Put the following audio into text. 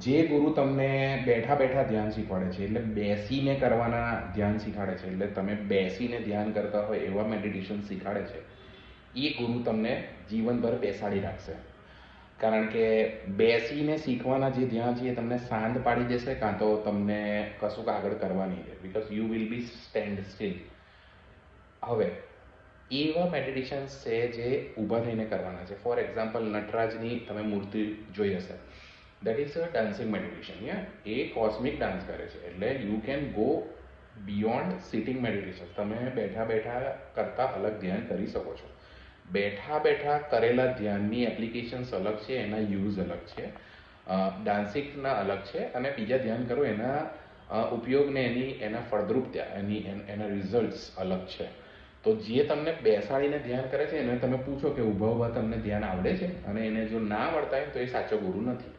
જે ગુરુ તમને બેઠા બેઠા ધ્યાન શીખવાડે છે, એટલે બેસીને કરવાના ધ્યાન શીખવાડે છે, એટલે તમે બેસીને ધ્યાન કરતા હોય એવા મેડિટેશન શીખવાડે છે, એ ગુરુ તમને જીવનભર બેસાડી રાખશે. કારણ કે બેસીને શીખવાના જે ધ્યાન છે એ તમને શાંત પાડી દેશે, કાં તો તમને કશુંક આગળ કરવા નહીં દે, because you will be stand still. હવે એવા મેડિટેશન્સ છે જે ઊભા થઈને કરવાના છે. ફોર એક્ઝામ્પલ, નટરાજની તમે મૂર્તિ જોઈ હશે, that is a dancing meditation. A cosmic dance કરે છે, એટલે you can go beyond sitting meditation. તમે બેઠા બેઠા કરતાં અલગ ધ્યાન કરી શકો છો. બેઠા બેઠા કરેલા ધ્યાનની એપ્લિકેશન્સ અલગ છે, એના યુઝ અલગ છે, ડાન્સિંગના અલગ છે, અને બીજા ધ્યાન કરો એના ઉપયોગને એના ફળદ્રુપતા, એના રિઝલ્ટ્સ અલગ છે. તો જે તમને બેસાડીને ધ્યાન કરે છે એને તમે પૂછો કે ઊભા ઊભા તમને ધ્યાન આવડે છે, અને એને જો ના આવડતા હોય તો એ સાચો ગુરુ નથી.